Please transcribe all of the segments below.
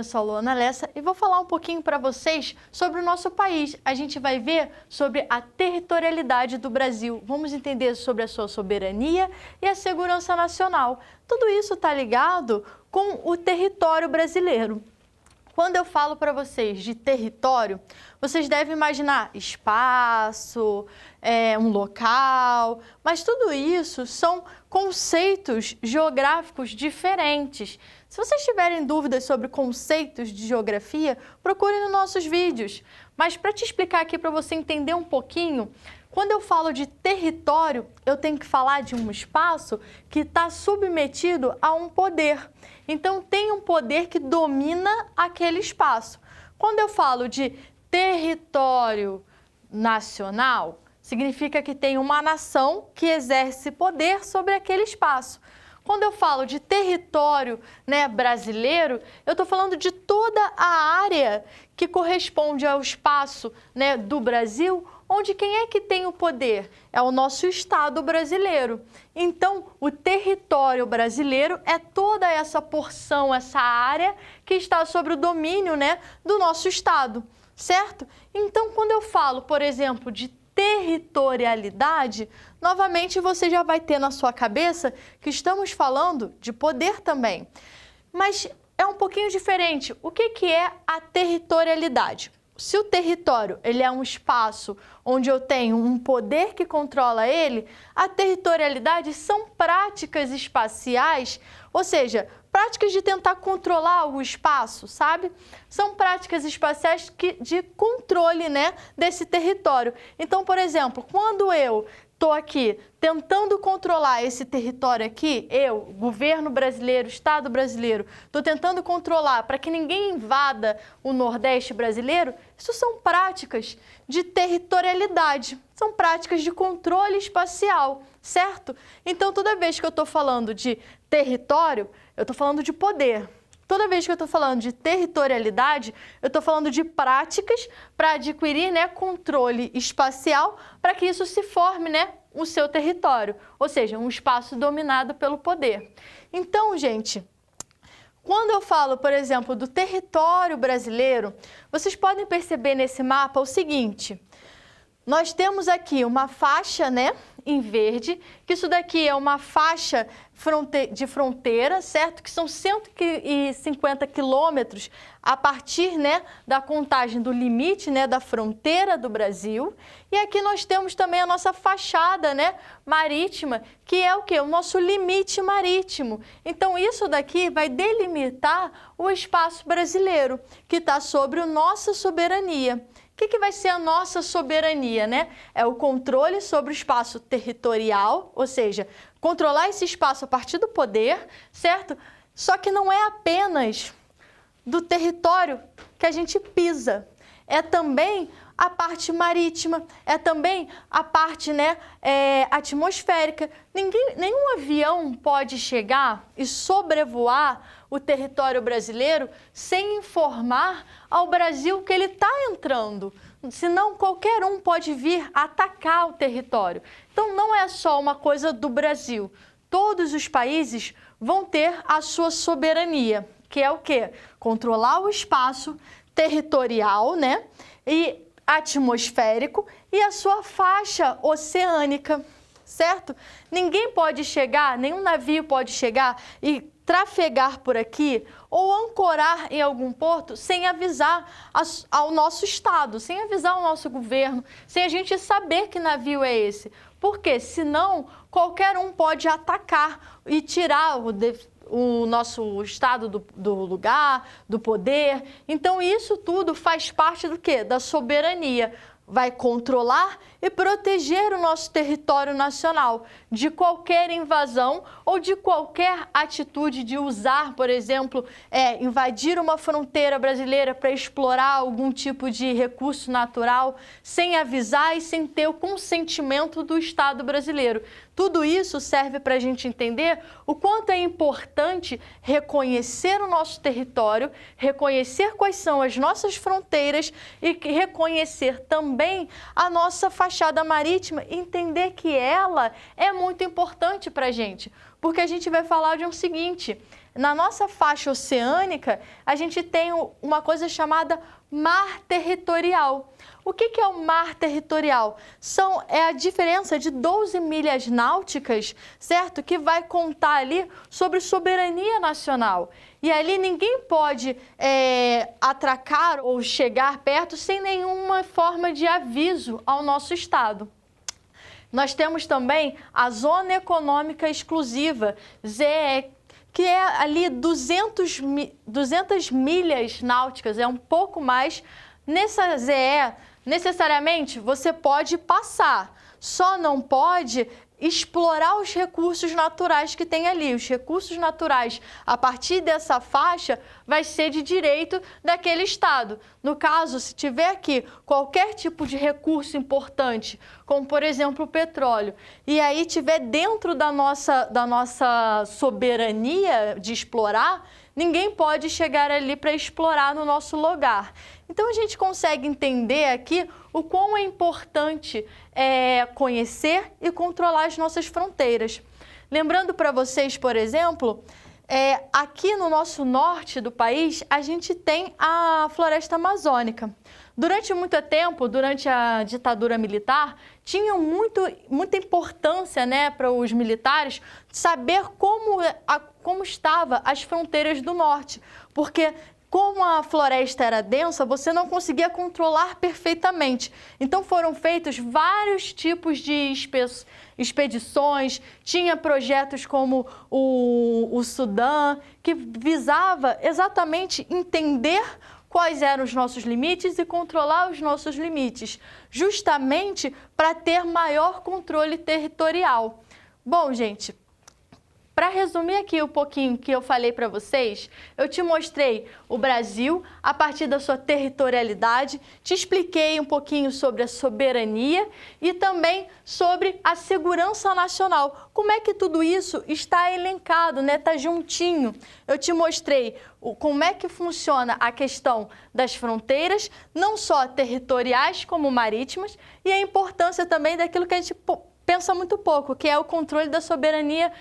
Eu sou a Luana Lessa e vou falar um pouquinho para vocês sobre o nosso país. A gente vai ver sobre a territorialidade do Brasil. Vamos entender sobre a sua soberania e a segurança nacional. Tudo isso está ligado com o território brasileiro. Quando eu falo para vocês de território, vocês devem imaginar espaço, um local, mas tudo isso são conceitos geográficos diferentes. Se vocês tiverem dúvidas sobre conceitos de geografia, procurem nos nossos vídeos. Mas para te explicar aqui, para você entender um pouquinho, quando eu falo de território, eu tenho que falar de um espaço que está submetido a um poder. Então, tem um poder que domina aquele espaço. Quando eu falo de território nacional, significa que tem uma nação que exerce poder sobre aquele espaço. Quando eu falo de território, brasileiro, eu estou falando de toda a área que corresponde ao espaço, do Brasil, onde quem é que tem o poder? É o nosso Estado brasileiro. Então, o território brasileiro é toda essa porção, essa área que está sob o domínio, do nosso Estado, certo? Então, quando eu falo, por exemplo, de territorialidade, novamente você já vai ter na sua cabeça que estamos falando de poder também. Mas é um pouquinho diferente. O que é a territorialidade? Se o território ele é um espaço onde eu tenho um poder que controla ele, a territorialidade são práticas espaciais, ou seja, práticas de tentar controlar o espaço, sabe? São práticas espaciais de controle, desse território. Então, por exemplo, quando eu estou aqui tentando controlar esse território aqui, governo brasileiro, Estado brasileiro, estou tentando controlar para que ninguém invada o Nordeste brasileiro, isso são práticas de territorialidade, são práticas de controle espacial, certo? Então, toda vez que eu estou falando de território, eu estou falando de poder. Toda vez que eu estou falando de territorialidade, eu estou falando de práticas para adquirir controle espacial para que isso se forme o seu território, ou seja, um espaço dominado pelo poder. Então, gente, quando eu falo, por exemplo, do território brasileiro, vocês podem perceber nesse mapa o seguinte: nós temos aqui uma faixa, em verde, que isso daqui é uma faixa de fronteira, certo? Que são 150 quilômetros a partir, da contagem do limite, da fronteira do Brasil. E aqui nós temos também a nossa fachada, marítima, que é o quê? O nosso limite marítimo. Então, isso daqui vai delimitar o espaço brasileiro, que está sobre a nossa soberania. O que vai ser a nossa soberania, É o controle sobre o espaço territorial, ou seja, controlar esse espaço a partir do poder, certo? Só que não é apenas do território que a gente pisa, é também a parte marítima, é também a parte atmosférica. Nenhum avião pode chegar e sobrevoar o território brasileiro sem informar ao Brasil que ele está entrando. Senão, qualquer um pode vir atacar o território. Então, não é só uma coisa do Brasil. Todos os países vão ter a sua soberania, que é o quê? Controlar o espaço territorial, e atmosférico e a sua faixa oceânica, certo? Ninguém pode chegar, nenhum navio pode chegar e trafegar por aqui ou ancorar em algum porto sem avisar ao nosso Estado, sem avisar ao nosso governo, sem a gente saber que navio é esse. Porque senão qualquer um pode atacar e tirar o nosso Estado do lugar, do poder. Então, isso tudo faz parte do quê? Da soberania. Vai controlar e proteger o nosso território nacional de qualquer invasão ou de qualquer atitude de usar, por exemplo, invadir uma fronteira brasileira para explorar algum tipo de recurso natural sem avisar e sem ter o consentimento do Estado brasileiro. Tudo isso serve para a gente entender o quanto é importante reconhecer o nosso território, reconhecer quais são as nossas fronteiras e reconhecer também também a nossa fachada marítima, entender que ela é muito importante para a gente, porque a gente vai falar de um seguinte: na nossa faixa oceânica, a gente tem uma coisa chamada mar territorial. O que é o mar territorial? É a diferença de 12 milhas náuticas, certo? Que vai contar ali sobre soberania nacional. E ali ninguém pode atracar ou chegar perto sem nenhuma forma de aviso ao nosso estado. Nós temos também a Zona Econômica Exclusiva, ZE, que é ali 200 milhas náuticas, é um pouco mais. Nessa ZE, necessariamente, você pode passar, só não pode explorar os recursos naturais que tem ali. Os recursos naturais, a partir dessa faixa, vai ser de direito daquele estado. No caso, se tiver aqui qualquer tipo de recurso importante, como por exemplo o petróleo, e aí tiver dentro da nossa soberania de explorar, ninguém pode chegar ali para explorar no nosso lugar. Então a gente consegue entender aqui o quão é importante conhecer e controlar as nossas fronteiras. Lembrando para vocês, por exemplo, aqui no nosso norte do país, a gente tem a floresta amazônica. Durante muito tempo, durante a ditadura militar, tinha muita importância, né, para os militares saber como estavam as fronteiras do norte, porque como a floresta era densa, você não conseguia controlar perfeitamente. Então foram feitos vários tipos de expedições, tinha projetos como o Sudã, que visava exatamente entender quais eram os nossos limites e controlar os nossos limites, justamente para ter maior controle territorial. Bom, gente, para resumir aqui um pouquinho que eu falei para vocês, eu te mostrei o Brasil a partir da sua territorialidade, te expliquei um pouquinho sobre a soberania e também sobre a segurança nacional. Como é que tudo isso está elencado, né? Está juntinho. Eu te mostrei como é que funciona a questão das fronteiras, não só territoriais como marítimas, e a importância também daquilo que a gente pensa muito pouco, que é o controle da soberania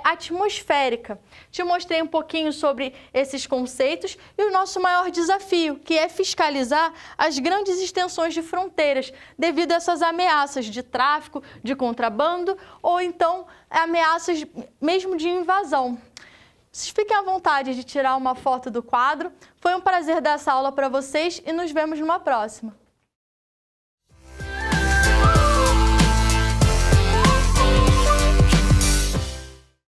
atmosférica. Te mostrei um pouquinho sobre esses conceitos e o nosso maior desafio, que é fiscalizar as grandes extensões de fronteiras, devido a essas ameaças de tráfico, de contrabando, ou então ameaças mesmo de invasão. Vocês fiquem à vontade de tirar uma foto do quadro. Foi um prazer dar essa aula para vocês e nos vemos numa próxima.